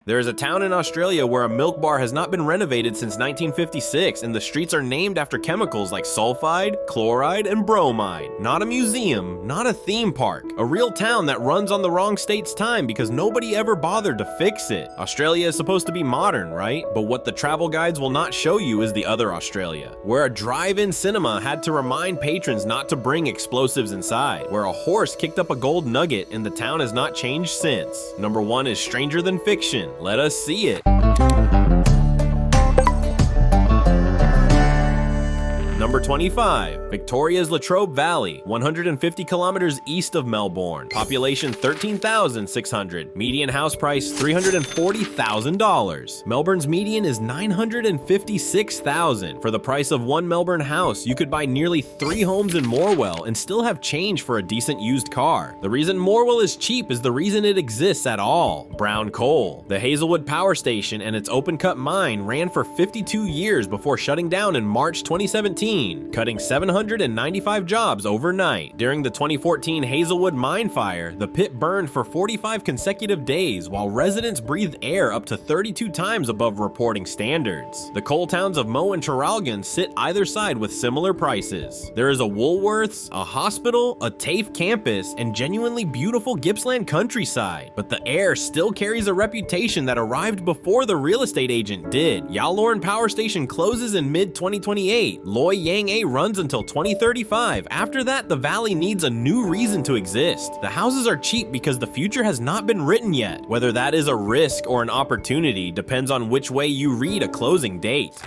There is a town in Australia where a milk bar has not been renovated since 1956, and the streets are named after chemicals like sulfide, chloride, and bromide. Not a museum, not a theme park. A real town that runs on the wrong state's time because nobody ever bothered to fix it. Australia is supposed to be modern, right? But what the travel guides will not show you is the other Australia, where a drive-in cinema had to remind patrons not to bring explosives inside, where a horse kicked up a gold nugget and the town has not changed since. Number 1 is Stranger Than Fiction. Let us see it. Number 25, Victoria's Latrobe Valley, 150 kilometers east of Melbourne. Population 13,600. Median house price $340,000. Melbourne's median is $956,000. For the price of one Melbourne house, you could buy nearly 3 homes in Morwell and still have change for a decent used car. The reason Morwell is cheap is the reason it exists at all. Brown coal. The Hazelwood Power Station and its open-cut mine ran for 52 years before shutting down in March 2017. Cutting 795 jobs overnight. During the 2014 Hazelwood mine fire, the pit burned for 45 consecutive days while residents breathed air up to 32 times above reporting standards. The coal towns of Moe and Traralgon sit either side with similar prices. There is a Woolworths, a hospital, a TAFE campus, and genuinely beautiful Gippsland countryside. But the air still carries a reputation that arrived before the real estate agent did. Yallourn Power Station closes in mid-2028. Loy Yang A runs until 2035. After that, the valley needs a new reason to exist. The houses are cheap because the future has not been written yet. Whether that is a risk or an opportunity depends on which way you read a closing date.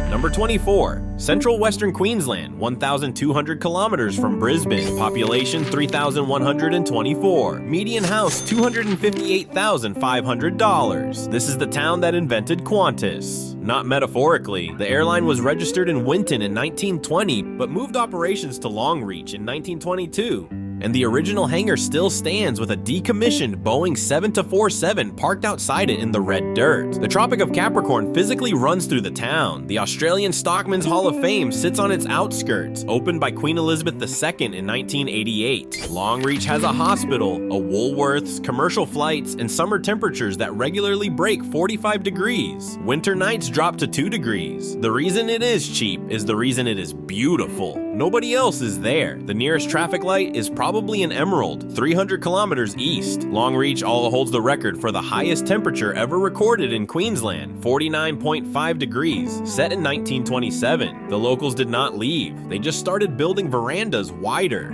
Number 24, Central Western Queensland, 1,200 kilometers from Brisbane. Population 3,124. Median house $258,500. This is the town that invented Qantas. Not metaphorically, the airline was registered in Winton in 1920, but moved operations to Longreach in 1922. And the original hangar still stands with a decommissioned Boeing 747 parked outside it in the red dirt. The Tropic of Capricorn physically runs through the town. The Australian Stockman's Hall of Fame sits on its outskirts, opened by Queen Elizabeth II in 1988. Longreach has a hospital, a Woolworths, commercial flights, and summer temperatures that regularly break 45 degrees. Winter nights drop to 2 degrees. The reason it is cheap is the reason it is beautiful. Nobody else is there. The nearest traffic light is probably in Emerald, 300 kilometers east. Longreach all holds the record for the highest temperature ever recorded in Queensland, 49.5 degrees, set in 1927. The locals did not leave. They just started building verandas wider.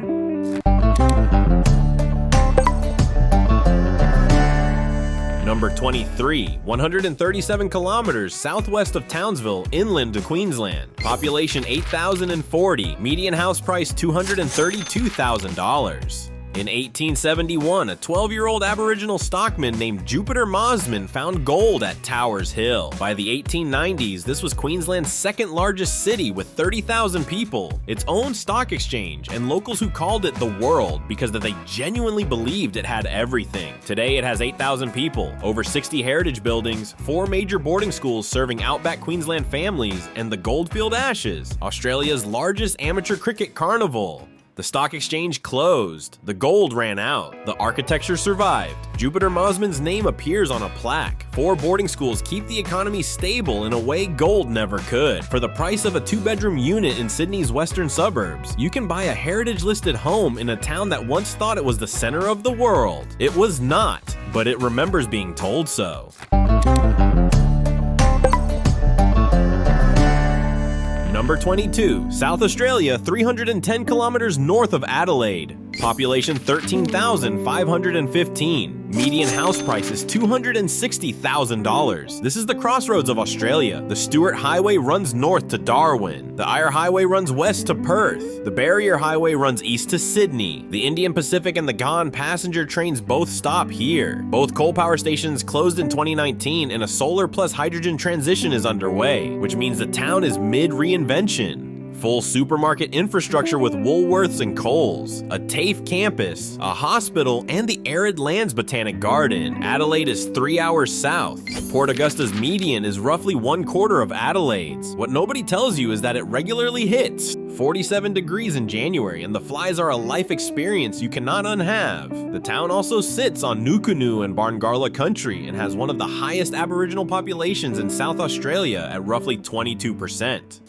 Number 23, 137 kilometers southwest of Townsville, inland to Queensland. Population 8,040, median house price $232,000. In 1871, a 12-year-old Aboriginal stockman named Jupiter Mosman found gold at Towers Hill. By the 1890s, this was Queensland's second largest city with 30,000 people, its own stock exchange, and locals who called it the world because they genuinely believed it had everything. Today, it has 8,000 people, over 60 heritage buildings, 4 major boarding schools serving outback Queensland families, and the Goldfield Ashes, Australia's largest amateur cricket carnival. The stock exchange closed. The gold ran out. The architecture survived. Jupiter Mosman's name appears on a plaque. 4 boarding schools keep the economy stable in a way gold never could. For the price of a 2-bedroom unit in Sydney's western suburbs, you can buy a heritage-listed home in a town that once thought it was the center of the world. It was not, but it remembers being told so. Number 22, South Australia, 310 kilometers north of Adelaide. Population 13,515. Median house price is $260,000. This is the Crossroads of Australia. The Stuart Highway runs north to Darwin. The Eyre Highway runs west to Perth. The Barrier Highway runs east to Sydney. The Indian Pacific and the Ghan passenger trains both stop here. Both coal power stations closed in 2019 and a solar plus hydrogen transition is underway, which means the town is mid-reinvention. Full supermarket infrastructure with Woolworths and Kohl's, a TAFE campus, a hospital, and the Arid Lands Botanic Garden. Adelaide is 3 hours south. Port Augusta's median is roughly 1/4 of Adelaide's. What nobody tells you is that it regularly hits 47 degrees in January, and the flies are a life experience you cannot unhave. The town also sits on Nukunu and Barngarla country and has one of the highest Aboriginal populations in South Australia at roughly 22%.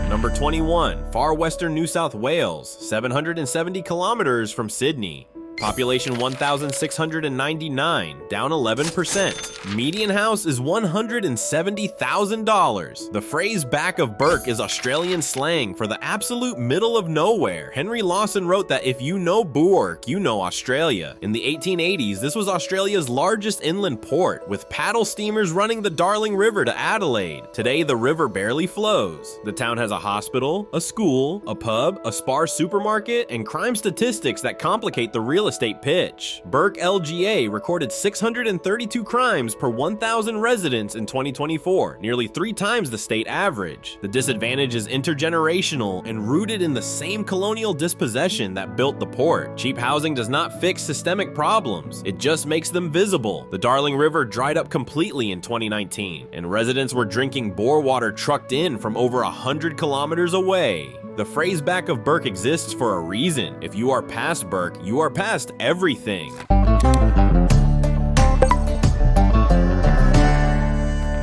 Number 21, far western New South Wales, 770 kilometers from Sydney. Population 1,699, down 11%. Median house is $170,000. The phrase back of Burke is Australian slang for the absolute middle of nowhere. Henry Lawson wrote that if you know Boork, you know Australia. In the 1880s, this was Australia's largest inland port, with paddle steamers running the Darling River to Adelaide. Today, the river barely flows. The town has a hospital, a school, a pub, a Spar supermarket, and crime statistics that complicate the real estate pitch. Burke LGA recorded 632 crimes per 1,000 residents in 2024, nearly 3 times the state average. The disadvantage is intergenerational and rooted in the same colonial dispossession that built the port. Cheap housing does not fix systemic problems, it just makes them visible. The Darling River dried up completely in 2019, and residents were drinking bore water trucked in from over 100 kilometers away. The phrase back of Burke exists for a reason. If you are past Burke, you are past everything.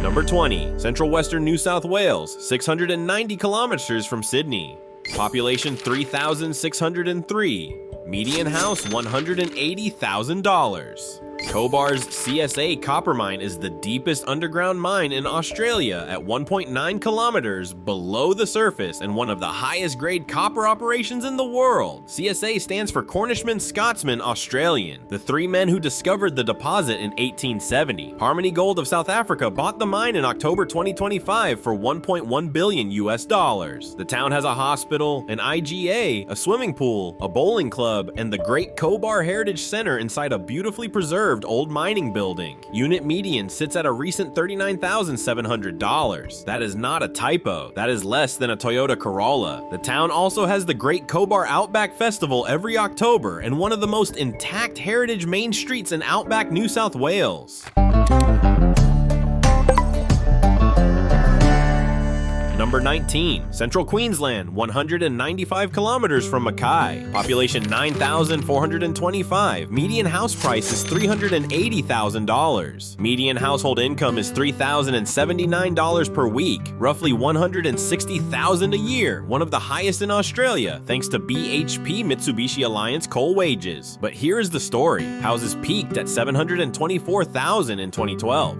Number 20, central western New South Wales, 690 kilometers from Sydney. Population 3,603. Median house $180,000. Cobar's CSA copper mine is the deepest underground mine in Australia at 1.9 kilometers below the surface and one of the highest grade copper operations in the world. CSA stands for Cornishman Scotsman Australian, the 3 men who discovered the deposit in 1870. Harmony Gold of South Africa bought the mine in October 2025 for $1.1 billion US. The town has a hospital, an IGA, a swimming pool, a bowling club, and the Great Cobar Heritage Center inside a beautifully preserved old mining building. Unit median sits at a recent $39,700. That is not a typo. That is less than a Toyota Corolla. The town also has the Great Cobar Outback Festival every October and one of the most intact heritage main streets in outback New South Wales. Number 19, Central Queensland, 195 kilometers from Mackay. Population 9,425. Median house price is $380,000. Median household income is $3,079 per week, roughly $160,000 a year, one of the highest in Australia, thanks to BHP Mitsubishi Alliance coal wages. But here is the story. Houses peaked at $724,000 in 2012.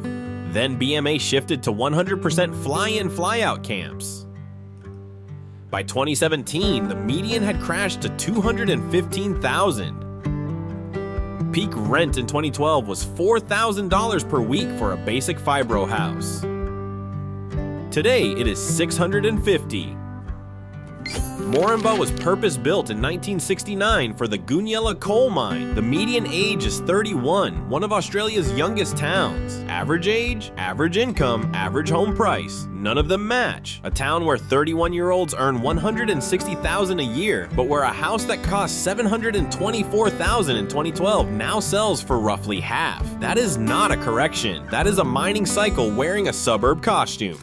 Then BMA shifted to 100% fly-in, fly-out camps. By 2017, the median had crashed to $215,000. Peak rent in 2012 was $4,000 per week for a basic fibro house. Today, it is $650,000. Moranbah was purpose-built in 1969 for the Goonyella coal mine. The median age is 31, one of Australia's youngest towns. Average age, average income, average home price. None of them match. A town where 31-year-olds earn $160,000 a year, but where a house that cost $724,000 in 2012 now sells for roughly half. That is not a correction. That is a mining cycle wearing a suburb costume.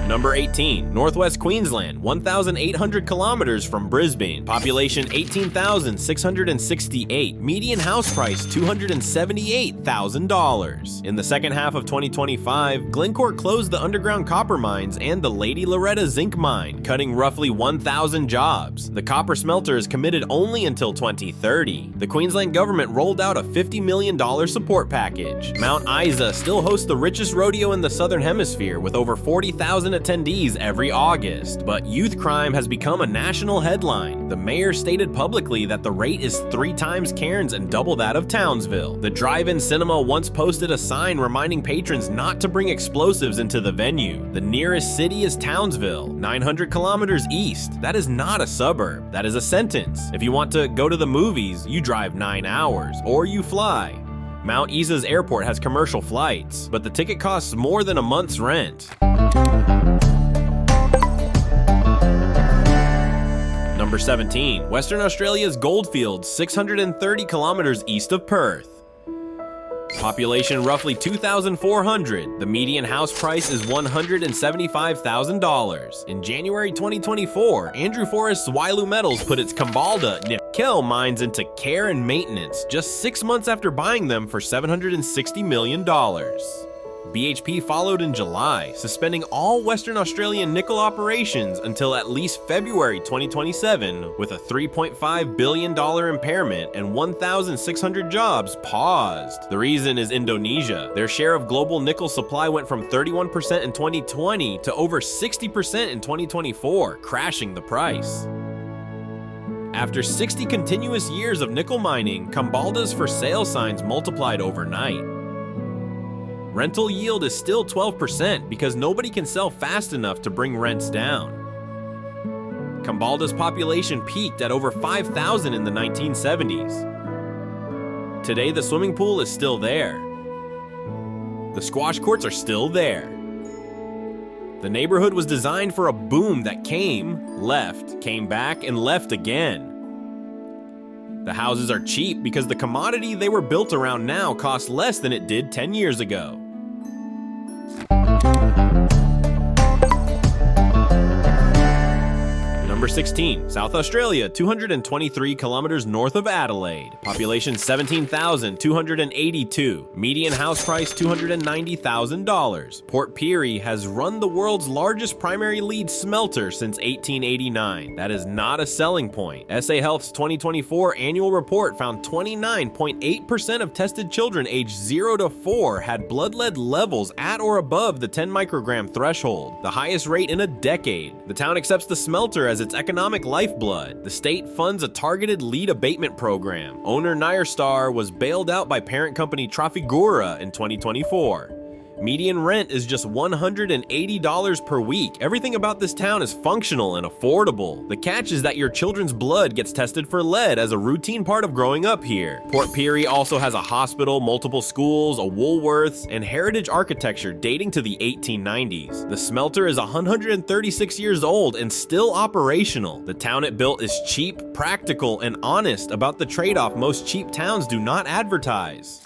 Number 18, Northwest Queensland, 1,800 kilometers from Brisbane. Population 18,668. Median house price $278,000. In the second half of 2025, Glencore closed the underground copper mines and the Lady Loretta zinc mine, cutting roughly 1,000 jobs. The copper smelter is committed only until 2030. The Queensland government rolled out a $50 million support package. Mount Isa still hosts the richest rodeo in the Southern Hemisphere with over 40,000 attendees every August. But youth crime has become a national headline. The mayor stated publicly that the rate is 3 times Cairns and double that of Townsville. The drive-in cinema once posted a sign reminding patrons not to bring explosives into the venue. The nearest city is Townsville, 900 kilometers east. That is not a suburb. That is a sentence. If you want to go to the movies, you drive 9 hours, or you fly. Mount Isa's airport has commercial flights, but the ticket costs more than a month's rent. Number 17. Western Australia's goldfields, 630 kilometers east of Perth. Population roughly 2,400. The median house price is $175,000. In January 2024, Andrew Forrest's Wyloo Metals put its Kambalda nickel mines into care and maintenance just 6 months after buying them for $760 million. BHP followed in July, suspending all Western Australian nickel operations until at least February 2027, with a $3.5 billion impairment and 1,600 jobs paused. The reason is Indonesia. Their share of global nickel supply went from 31% in 2020 to over 60% in 2024, crashing the price. After 60 continuous years of nickel mining, Kambalda's for sale signs multiplied overnight. Rental yield is still 12% because nobody can sell fast enough to bring rents down. Kambalda's population peaked at over 5,000 in the 1970s. Today, the swimming pool is still there. The squash courts are still there. The neighborhood was designed for a boom that came, left, came back, and left again. The houses are cheap because the commodity they were built around now costs less than it did 10 years ago. Number 16. South Australia, 223 kilometers north of Adelaide. Population 17,282. Median house price $290,000. Port Pirie has run the world's largest primary lead smelter since 1889. That is not a selling point. SA Health's 2024 annual report found 29.8% of tested children aged 0 to 4 had blood lead levels at or above the 10 microgram threshold, the highest rate in a decade. The town accepts the smelter as its economic lifeblood. The state funds a targeted lead abatement program. Owner Nyrstar was bailed out by parent company Trafigura in 2024. Median rent is just $180 per week. Everything about this town is functional and affordable. The catch is that your children's blood gets tested for lead as a routine part of growing up here. Port Pirie also has a hospital, multiple schools, a Woolworths, and heritage architecture dating to the 1890s. The smelter is 136 years old and still operational. The town it built is cheap, practical, and honest about the trade-off most cheap towns do not advertise.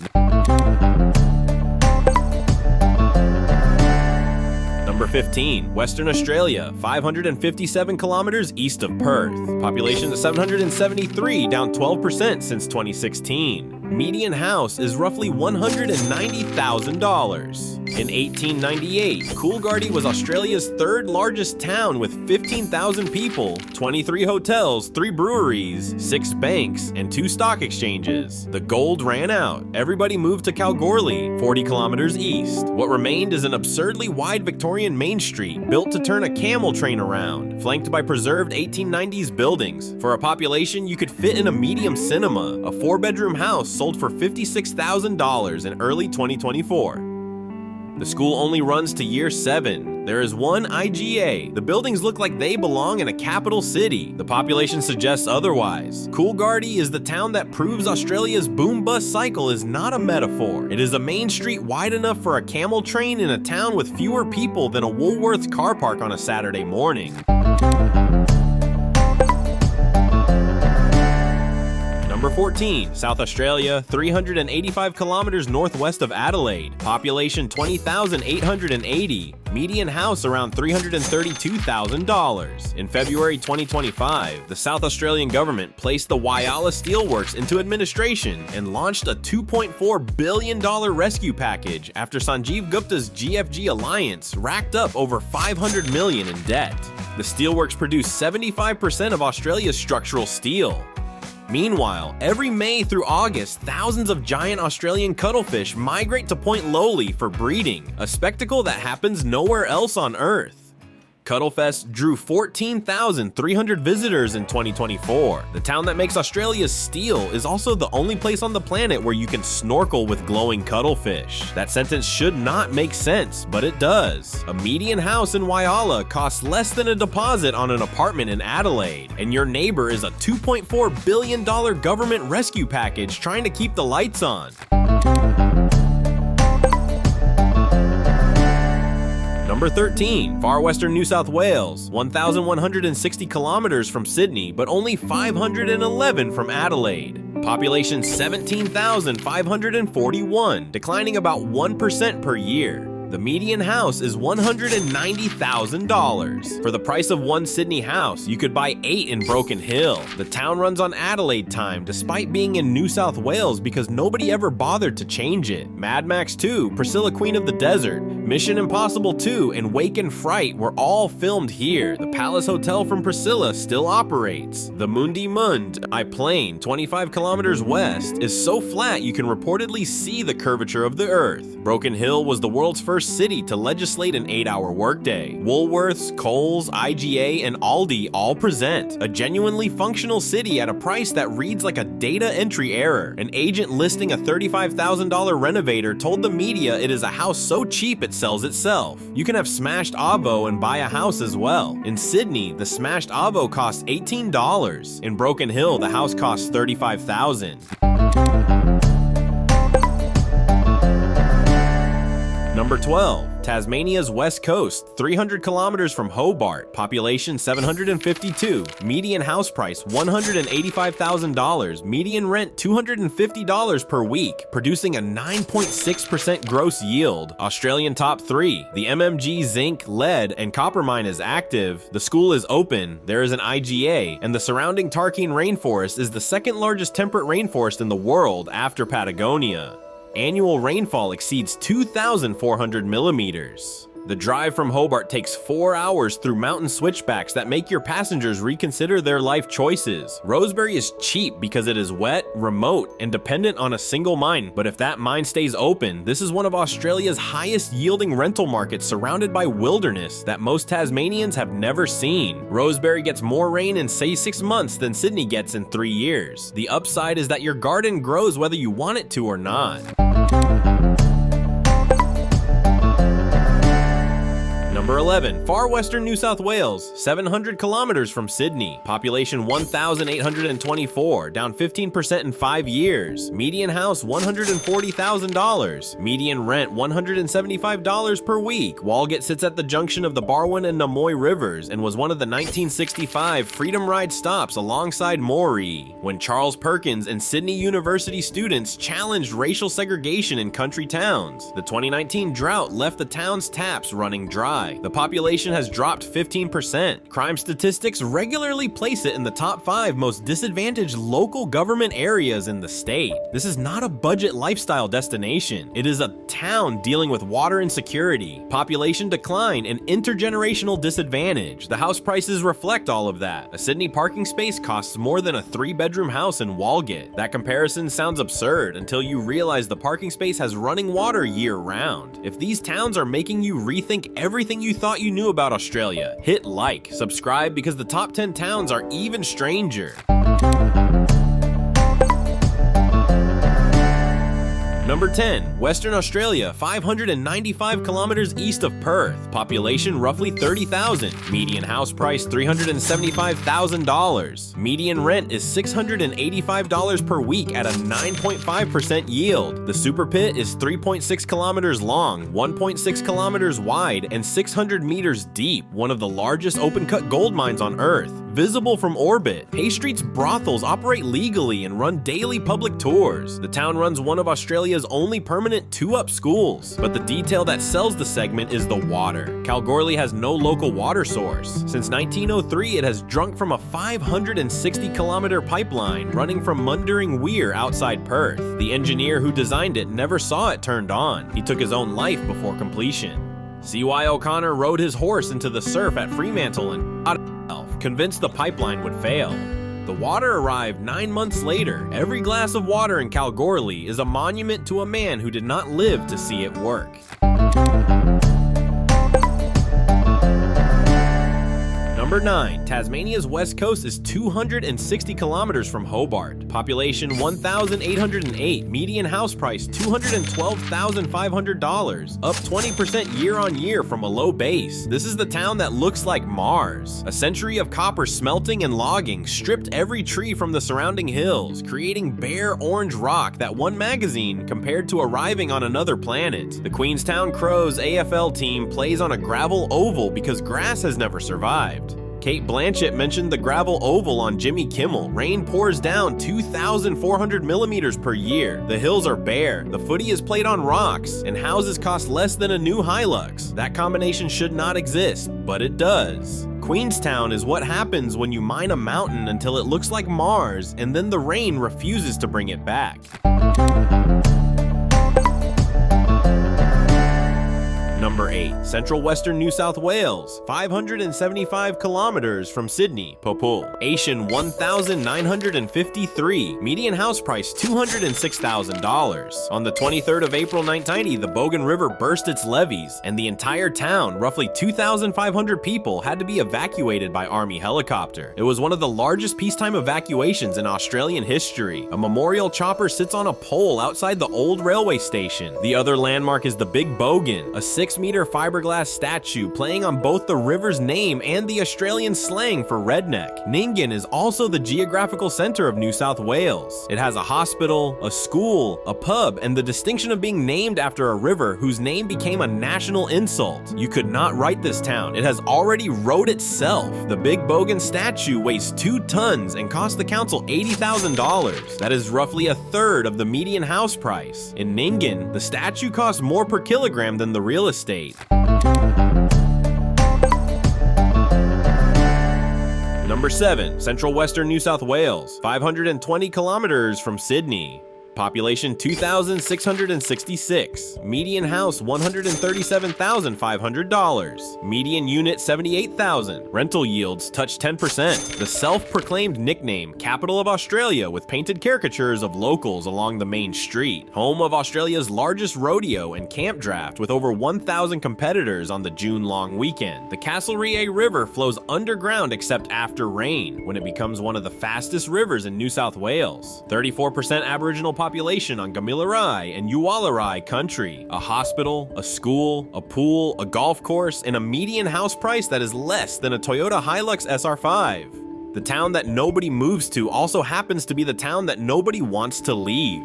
Number 15. Western Australia, 557 kilometers east of Perth. Population 773, down 12% since 2016. Median house is roughly $190,000. In 1898, Coolgardie was Australia's third largest town with 15,000 people, 23 hotels, 3 breweries, 6 banks, and 2 stock exchanges. The gold ran out. Everybody moved to Kalgoorlie, 40 kilometers east. What remained is an absurdly wide Victorian Main Street, built to turn a camel train around, flanked by preserved 1890s buildings. For a population you could fit in a medium cinema, a 4-bedroom house sold for $56,000 in early 2024. The school only runs to year 7. There is one IGA. The buildings look like they belong in a capital city. The population suggests otherwise. Coolgardie is the town that proves Australia's boom-bust cycle is not a metaphor. It is a main street wide enough for a camel train in a town with fewer people than a Woolworths car park on a Saturday morning. Number 14. South Australia, 385 kilometers northwest of Adelaide. Population 20,880. Median house around $332,000. In February 2025, the South Australian government placed the Whyalla Steelworks into administration and launched a $2.4 billion rescue package after Sanjeev Gupta's GFG alliance racked up over $500 million in debt. The steelworks produce 75% of Australia's structural steel. Meanwhile, every May through August, thousands of giant Australian cuttlefish migrate to Point Lowly for breeding, a spectacle that happens nowhere else on Earth. Cuttlefest drew 14,300 visitors in 2024. The town that makes Australia's steel is also the only place on the planet where you can snorkel with glowing cuttlefish. That sentence should not make sense, but it does. A median house in Whyalla costs less than a deposit on an apartment in Adelaide, and your neighbor is a $2.4 billion government rescue package trying to keep the lights on. Number 13, far western New South Wales, 1,160 kilometers from Sydney, but only 511 from Adelaide. Population 17,541, declining about 1% per year. The median house is $190,000. For the price of one Sydney house, you could buy 8 in Broken Hill. The town runs on Adelaide time despite being in New South Wales because nobody ever bothered to change it. Mad Max 2, Priscilla Queen of the Desert, Mission Impossible 2, and Wake and Fright were all filmed here. The Palace Hotel from Priscilla still operates. The Mundi Mund, Plane, 25 kilometers west, is so flat you can reportedly see the curvature of the Earth. Broken Hill was the world's first city to legislate an 8-hour workday. Woolworths, Kohl's, IGA, and Aldi all present. A genuinely functional city at a price that reads like a data entry error. An agent listing a $35,000 renovator told the media it is a house so cheap it sells itself. You can have smashed Avo and buy a house as well. In Sydney, the smashed Avo costs $18. In Broken Hill, the house costs $35,000. Number 12, Tasmania's west coast, 300 kilometers from Hobart, population 752, median house price $185,000, median rent $250 per week, producing a 9.6% gross yield. Australian top 3, the MMG, zinc, lead, and copper mine is active, the school is open, there is an IGA, and the surrounding Tarkine rainforest is the second largest temperate rainforest in the world after Patagonia. Annual rainfall exceeds 2,400 millimeters. The drive from Hobart takes 4 hours through mountain switchbacks that make your passengers reconsider their life choices. Rosebery is cheap because it is wet, remote, and dependent on a single mine, but if that mine stays open, this is one of Australia's highest yielding rental markets surrounded by wilderness that most Tasmanians have never seen. Rosebery gets more rain in say 6 months than Sydney gets in 3 years. The upside is that your garden grows whether you want it to or not. Number 11, far western New South Wales, 700 kilometers from Sydney, population 1,824, down 15% in 5 years, median house $140,000, median rent $175 per week. Walgett sits at the junction of the Barwon and Namoi rivers and was one of the 1965 Freedom Ride stops alongside Moree, when Charles Perkins and Sydney University students challenged racial segregation in country towns. The 2019 drought left the town's taps running dry. The population has dropped 15%. Crime statistics regularly place it in the top 5 most disadvantaged local government areas in the state. This is not a budget lifestyle destination. It is a town dealing with water insecurity, population decline, and intergenerational disadvantage. The house prices reflect all of that. A Sydney parking space costs more than a 3-bedroom house in Walgett. That comparison sounds absurd until you realize the parking space has running water year-round. If these towns are making you rethink everything you thought you knew about Australia, hit like, subscribe, because the top 10 towns are even stranger. Number 10, Western Australia, 595 kilometers east of Perth, population roughly 30,000, median house price $375,000, median rent is $685 per week at a 9.5% yield. The super pit is 3.6 kilometers long, 1.6 kilometers wide, and 600 meters deep, one of the largest open-cut gold mines on Earth. Visible from orbit, Hay Street's brothels operate legally and run daily public tours. The town runs one of Australia's only permanent 2-up schools, but the detail that sells the segment is the water. Kalgoorlie has no local water source. Since 1903, it has drunk from a 560-kilometer pipeline running from Mundering Weir outside Perth. The engineer who designed it never saw it turned on. He took his own life before completion. C.Y. O'Connor rode his horse into the surf at Fremantle and shot himself, convinced the pipeline would fail. The water arrived 9 months later. Every glass of water in Kalgoorlie is a monument to a man who did not live to see it work. Number 9. Tasmania's west coast is 260 kilometers from Hobart. Population 1,808. Median house price $212,500. Up 20% year on year from a low base. This is the town that looks like Mars. A century of copper smelting and logging stripped every tree from the surrounding hills, creating bare orange rock that one magazine compared to arriving on another planet. The Queenstown Crows AFL team plays on a gravel oval because grass has never survived. Kate Blanchett mentioned the gravel oval on Jimmy Kimmel. Rain pours down 2,400 millimeters per year. The hills are bare, the footy is played on rocks, and houses cost less than a new Hilux. That combination should not exist, but it does. Queenstown is what happens when you mine a mountain until it looks like Mars, and then the rain refuses to bring it back. Number 8. Central Western New South Wales, 575 kilometers from Sydney, Population 1,953. Median house price $206,000. On the 23rd of April 1990, the Bogan River burst its levees, and the entire town, roughly 2,500 people, had to be evacuated by Army helicopter. It was one of the largest peacetime evacuations in Australian history. A memorial chopper sits on a pole outside the old railway station. The other landmark is the Big Bogan, a 6-meter fiberglass statue playing on both the river's name and the Australian slang for redneck. Nyngan is also the geographical center of New South Wales. It has a hospital, a school, a pub, and the distinction of being named after a river whose name became a national insult. You could not write this town. It has already wrote itself. The Big Bogan statue weighs 2 tons and cost the council $80,000. That is roughly a third of the median house price. In Nyngan, the statue costs more per kilogram than the real estate. Number 7. Central Western New South Wales, 520 kilometers from Sydney. Population 2,666. Median house $137,500. Median unit $78,000. Rental yields touch 10%. The self-proclaimed nickname Capital of Australia with painted caricatures of locals along the main street. Home of Australia's largest rodeo and camp draft with over 1,000 competitors on the June-long weekend. The Castlereagh River flows underground except after rain, when it becomes one of the fastest rivers in New South Wales. 34% Aboriginal population on Gamilaroi and Yuwalarai country. A hospital, a school, a pool, a golf course, and a median house price that is less than a Toyota Hilux SR5. The town that nobody moves to also happens to be the town that nobody wants to leave.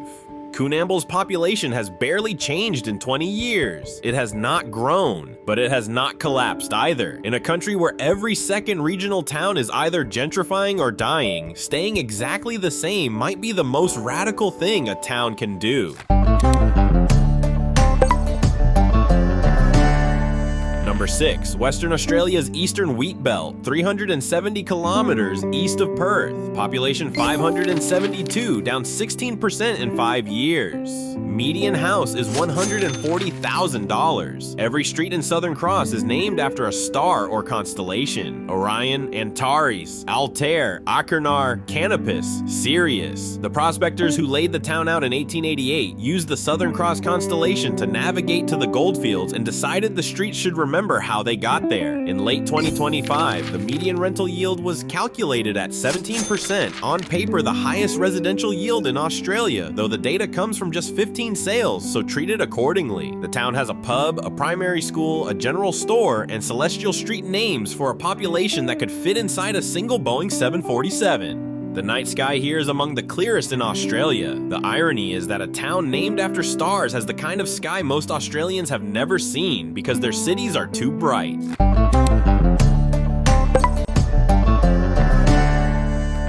Coonamble's population has barely changed in 20 years. It has not grown, but it has not collapsed either. In a country where every second regional town is either gentrifying or dying, staying exactly the same might be the most radical thing a town can do. Number 6. Western Australia's Eastern Wheat Belt, 370 kilometers east of Perth. Population 572, down 16% in 5 years. Median house is $140,000. Every street in Southern Cross is named after a star or constellation. Orion, Antares, Altair, Achernar, Canopus, Sirius. The prospectors who laid the town out in 1888 used the Southern Cross constellation to navigate to the goldfields and decided the streets should remember how they got there. In late 2025, the median rental yield was calculated at 17%, on paper the highest residential yield in Australia, though the data comes from just 15 sales, so treat it accordingly. The town has a pub, a primary school, a general store, and celestial street names for a population that could fit inside a single Boeing 747. The night sky here is among the clearest in Australia. The irony is that a town named after stars has the kind of sky most Australians have never seen because their cities are too bright.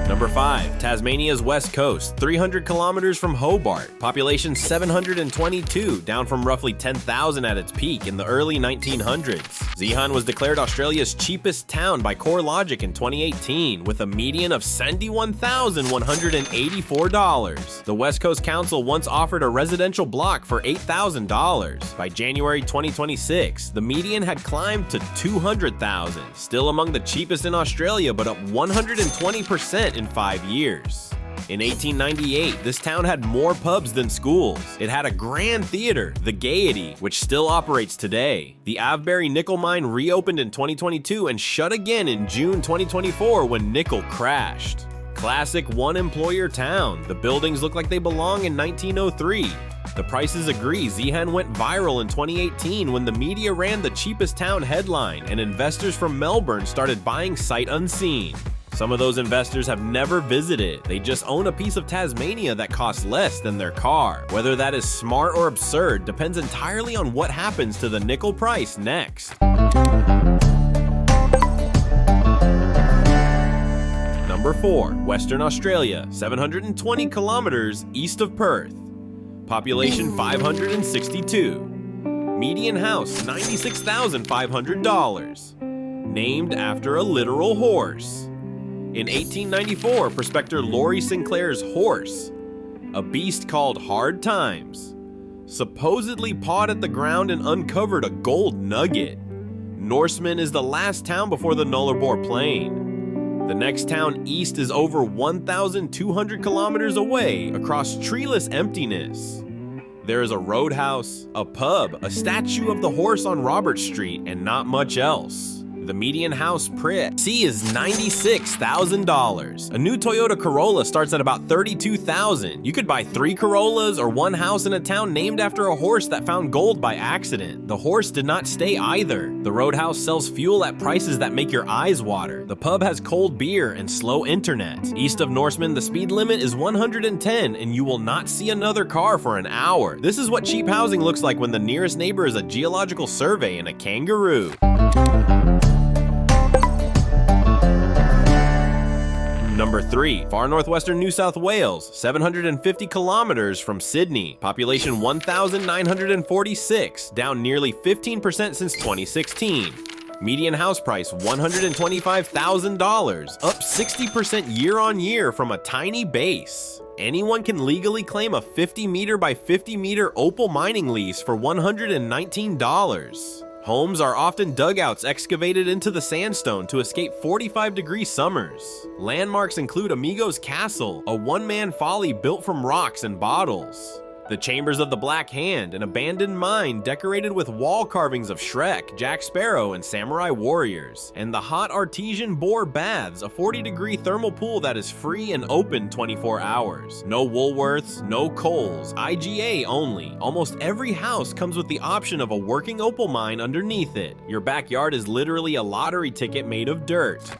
Number 5. Tasmania's west coast, 300 kilometers from Hobart. Population 722, down from roughly 10,000 at its peak in the early 1900s. Zeehan was declared Australia's cheapest town by CoreLogic in 2018, with a median of $71,184. The West Coast Council once offered a residential block for $8,000. By January 2026, the median had climbed to $200,000, still among the cheapest in Australia, but up 120% in 5 years. In 1898, this town had more pubs than schools. It had a grand theater, the Gaiety, which still operates today. The Avebury nickel mine reopened in 2022 and shut again in June 2024 when nickel crashed. Classic one-employer town. The buildings look like they belong in 1903. The prices agree. Zeehan went viral in 2018 when the media ran the cheapest town headline and investors from Melbourne started buying sight unseen. Some of those investors have never visited. They just own a piece of Tasmania that costs less than their car. Whether that is smart or absurd depends entirely on what happens to the nickel price next. Number 4. Western Australia, 720 kilometers east of Perth. Population 562. Median house $96,500. Named after a literal horse. In 1894, prospector Laurie Sinclair's horse, a beast called Hard Times, supposedly pawed at the ground and uncovered a gold nugget. Norseman is the last town before the Nullarbor Plain. The next town east is over 1,200 kilometers away across treeless emptiness. There is a roadhouse, a pub, a statue of the horse on Robert Street, and not much else. The median house price is $96,000. A new Toyota Corolla starts at about $32,000. You could buy 3 Corollas or 1 house in a town named after a horse that found gold by accident. The horse did not stay either. The roadhouse sells fuel at prices that make your eyes water. The pub has cold beer and slow internet. East of Norseman, the speed limit is 110 and you will not see another car for an hour. This is what cheap housing looks like when the nearest neighbor is a geological survey and a kangaroo. Number 3. Far northwestern New South Wales, 750 kilometers from Sydney. Population 1,946, down nearly 15% since 2016. Median house price $125,000, up 60% year on year from a tiny base. Anyone can legally claim a 50 meter by 50 meter opal mining lease for $119. Homes are often dugouts excavated into the sandstone to escape 45-degree summers. Landmarks include Amigo's Castle, a one-man folly built from rocks and bottles. The Chambers of the Black Hand, an abandoned mine decorated with wall carvings of Shrek, Jack Sparrow, and samurai warriors. And the Hot Artesian Bore Baths, a 40-degree thermal pool that is free and open 24 hours. No Woolworths, no Kohl's, IGA only. Almost every house comes with the option of a working opal mine underneath it. Your backyard is literally a lottery ticket made of dirt.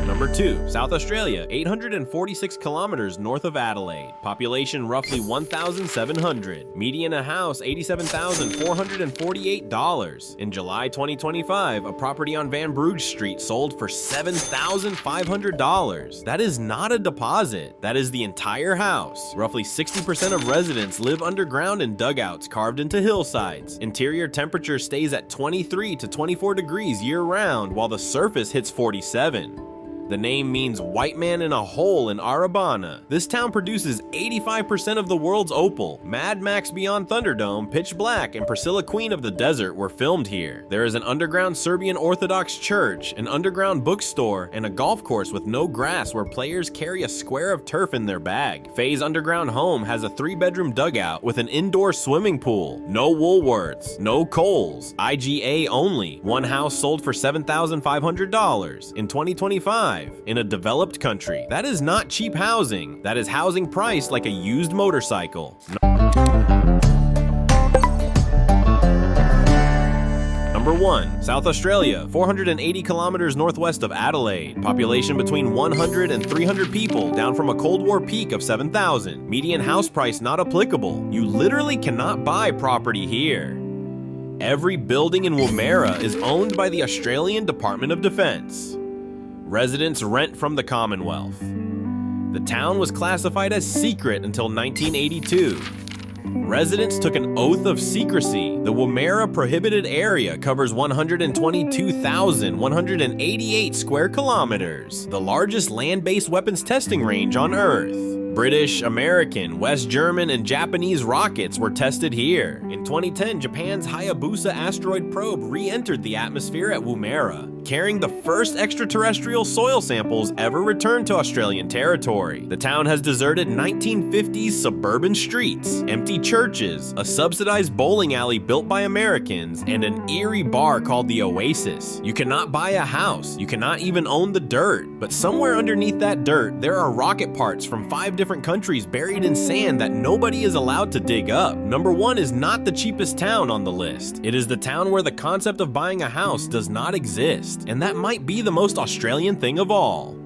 Number 2. South Australia, 846 kilometers north of Adelaide. Population roughly 1,700. Median a house $87,448. In July 2025, a property on Van Brugge Street sold for $7,500. That is not a deposit. That is the entire house. Roughly 60% of residents live underground in dugouts carved into hillsides. Interior temperature stays at 23 to 24 degrees year-round, while the surface hits 47. The name means white man in a hole in Arabana. This town produces 85% of the world's opal. Mad Max Beyond Thunderdome, Pitch Black, and Priscilla Queen of the Desert were filmed here. There is an underground Serbian Orthodox church, an underground bookstore, and a golf course with no grass where players carry a square of turf in their bag. Faye's underground home has a 3-bedroom dugout with an indoor swimming pool. No Woolworths, no Kohl's, IGA only. One house sold for $7,500 in 2025. In a developed country. That is not cheap housing. That is housing priced like a used motorcycle. Number 1. South Australia, 480 kilometers northwest of Adelaide. Population between 100 and 300 people, down from a Cold War peak of 7,000. Median house price not applicable. You literally cannot buy property here. Every building in Woomera is owned by the Australian Department of Defence. Residents rent from the Commonwealth. The town was classified as secret until 1982. Residents took an oath of secrecy. The Woomera prohibited area covers 122,188 square kilometers, the largest land-based weapons testing range on Earth. British, American, West German, and Japanese rockets were tested here. In 2010, Japan's Hayabusa asteroid probe re-entered the atmosphere at Woomera, carrying the first extraterrestrial soil samples ever returned to Australian territory. The town has deserted 1950s suburban streets, empty churches, a subsidized bowling alley built by Americans, and an eerie bar called the Oasis. You cannot buy a house, you cannot even own the dirt, but somewhere underneath that dirt, there are rocket parts from 5 different countries buried in sand that nobody is allowed to dig up. Number 1 is not the cheapest town on the list. It is the town where the concept of buying a house does not exist. And that might be the most Australian thing of all.